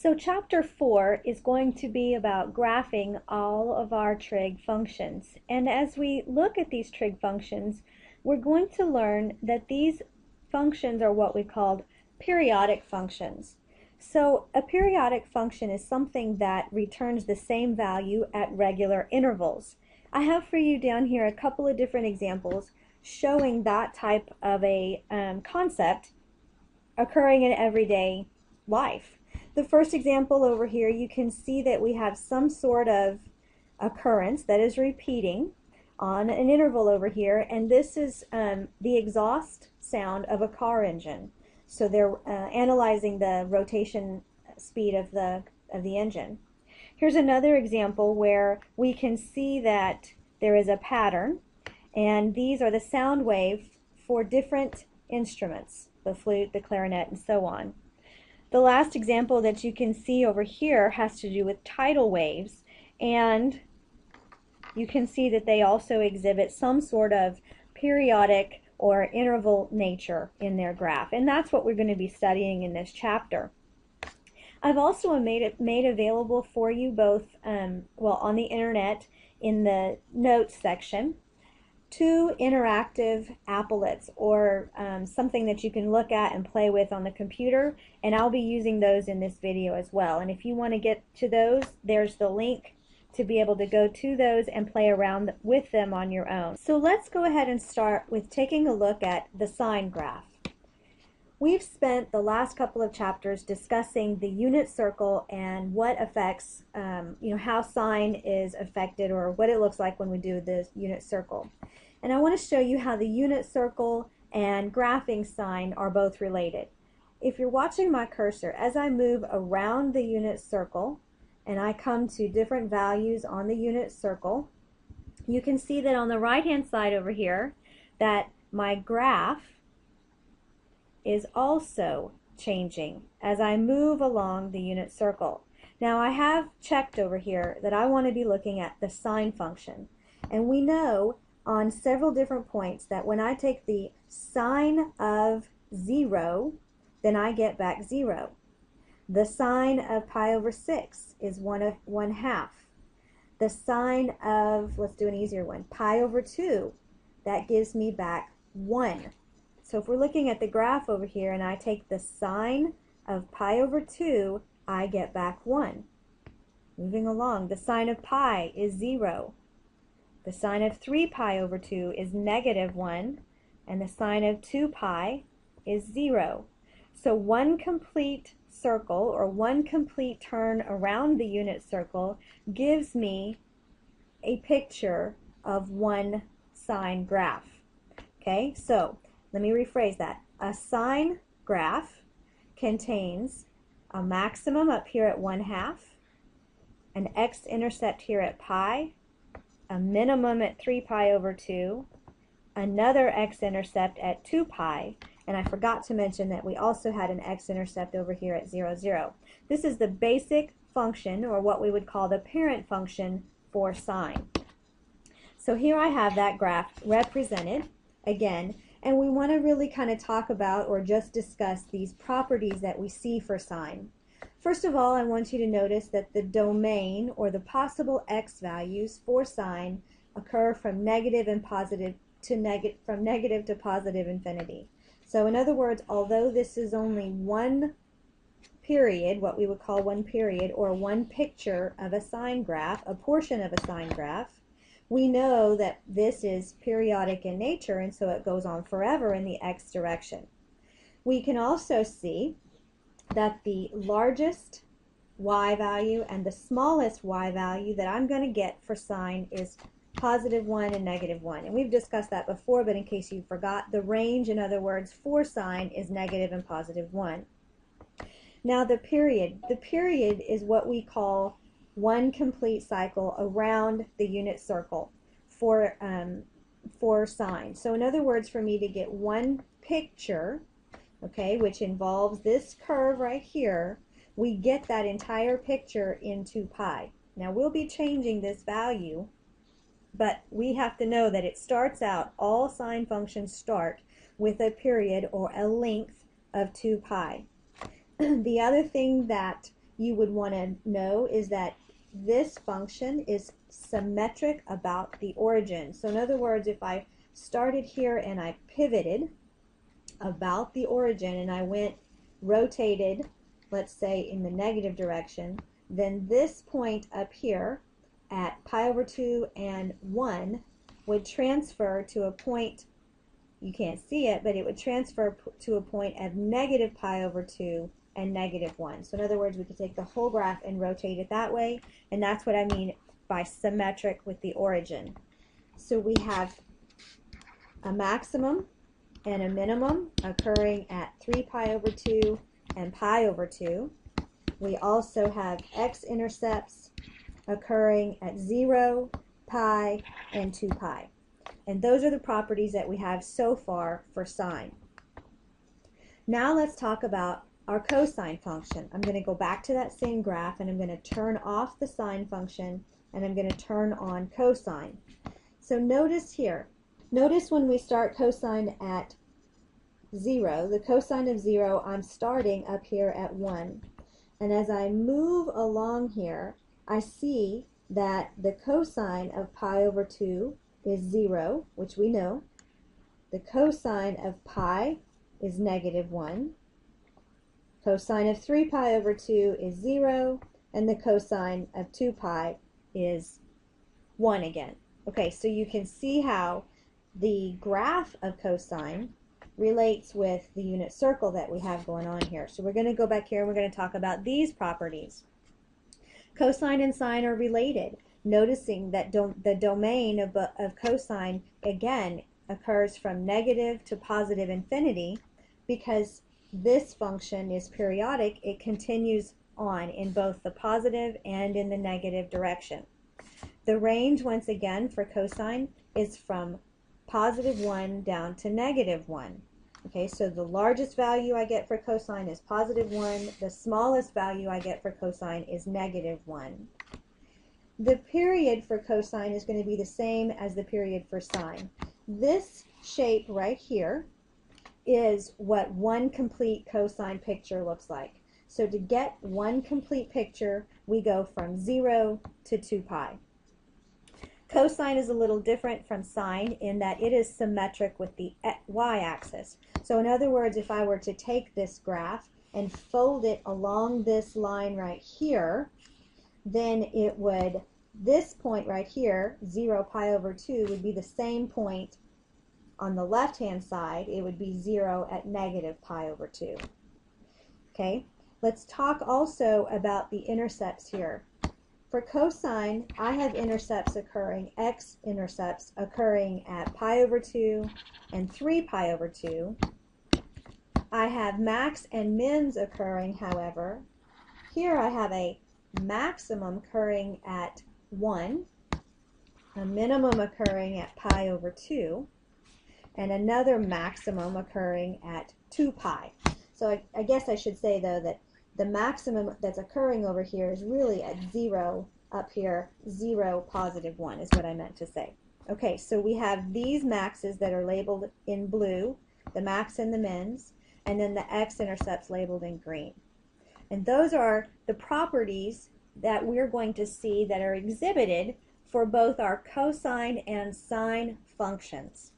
So chapter 4 is going to be about graphing all of our trig functions. And as we look at these trig functions, we're going to learn that these functions are what we call periodic functions. So a periodic function is something that returns the same value at regular intervals. I have for you down here a couple of different examples showing that type of a concept occurring in everyday life. The first example over here, you can see that we have some sort of occurrence that is repeating on an interval over here, and this is the exhaust sound of a car engine. So they're analyzing the rotation speed of the engine. Here's another example where we can see that there is a pattern, and these are the sound waves for different instruments, the flute, the clarinet, and so on. The last example that you can see over here has to do with tidal waves, and you can see that they also exhibit some sort of periodic or interval nature in their graph, and that's what we're going to be studying in this chapter. I've also made available for you both, on the internet in the notes section, 2 interactive applets, or something that you can look at and play with on the computer, and I'll be using those in this video as well. And if you want to get to those, there's the link to be able to go to those and play around with them on your own. So let's go ahead and start with taking a look at the sine graph. We've spent the last couple of chapters discussing the unit circle and what affects, how sine is affected, or what it looks like when we do the unit circle. And I want to show you how the unit circle and graphing sine are both related. If you're watching my cursor, as I move around the unit circle and I come to different values on the unit circle, you can see that on the right hand side over here that my graph is also changing as I move along the unit circle. Now I have checked over here that I want to be looking at the sine function, and we know on several different points that when I take the sine of 0, then I get back 0. The sine of pi over 6 is 1/2. The sine of, let's do an easier one, pi over 2, that gives me back 1. So if we're looking at the graph over here and I take the sine of pi over 2, I get back 1. Moving along, the sine of pi is 0. The sine of 3 pi over 2 is -1, and the sine of 2 pi is 0. So one complete circle, or one complete turn around the unit circle, gives me a picture of one sine graph. Okay, so let me rephrase that. A sine graph contains a maximum up here at 1/2, an x-intercept here at pi, a minimum at 3 pi over 2, another x-intercept at 2 pi, and I forgot to mention that we also had an x-intercept over here at 0, 0. This is the basic function, or what we would call the parent function for sine. So here I have that graph represented again, and we want to really kind of talk about or just discuss these properties that we see for sine. First of all, I want you to notice that the domain, or the possible x values for sine, occur from negative and positive to from negative to positive infinity. So in other words, although this is only one period, what we would call one period, or one picture of a sine graph, a portion of a sine graph, we know that this is periodic in nature, and so it goes on forever in the x direction. We can also see that the largest y value and the smallest y value that I'm going to get for sine is +1 and -1. And we've discussed that before, but in case you forgot, the range, in other words, for sine is negative and +1. Now the period is what we call one complete cycle around the unit circle for sine. So in other words, for me to get one picture, okay, which involves this curve right here, we get that entire picture in 2 pi. Now we'll be changing this value, but we have to know that it starts out, all sine functions start with a period or a length of 2 pi. The other thing that you would want to know is that this function is symmetric about the origin. So in other words, if I started here and I pivoted about the origin and I went rotated, let's say in the negative direction, then this point up here at pi over 2 and 1 would transfer to a point, you can't see it, but it would transfer to a point of negative pi over 2 and negative 1. So in other words, we could take the whole graph and rotate it that way, and that's what I mean by symmetric with the origin. So we have a maximum and a minimum occurring at 3 pi over 2 and pi over 2. We also have x-intercepts occurring at 0, pi, and 2 pi. And those are the properties that we have so far for sine. Now let's talk about our cosine function. I'm going to go back to that same graph and I'm going to turn off the sine function and I'm going to turn on cosine. So notice here, notice when we start cosine at 0, the cosine of 0, I'm starting up here at 1. And as I move along here, I see that the cosine of pi over 2 is 0, which we know. The cosine of pi is negative 1. Cosine of 3 pi over 2 is 0. And the cosine of 2 pi is 1 again. Okay, so you can see how the graph of cosine relates with the unit circle that we have going on here. So we're going to go back here and we're going to talk about these properties. Cosine and sine are related, noticing that the domain of cosine, again, occurs from negative to positive infinity because this function is periodic. It continues on in both the positive and in the negative direction. The range, once again, for cosine is from positive 1 down to negative 1. Okay, so the largest value I get for cosine is positive 1. The smallest value I get for cosine is negative 1. The period for cosine is going to be the same as the period for sine. This shape right here is what one complete cosine picture looks like. So to get one complete picture, we go from 0 to 2 pi. Cosine is a little different from sine in that it is symmetric with the y-axis. So in other words, if I were to take this graph and fold it along this line right here, then it would, this point right here, 0 pi over 2, would be the same point on the left-hand side. It would be 0 at negative pi over 2. Okay, let's talk also about the intercepts here. For cosine, I have intercepts occurring, x-intercepts occurring at pi over 2 and 3 pi over 2. I have max and mins occurring, however. Here I have a maximum occurring at 1, a minimum occurring at pi over 2, and another maximum occurring at 2 pi. So I guess I should say, though, that the maximum that's occurring over here is really at 0 up here, 0, positive 1 is what I meant to say. Okay, so we have these maxes that are labeled in blue, the max and the mins, and then the x-intercepts labeled in green. And those are the properties that we're going to see that are exhibited for both our cosine and sine functions.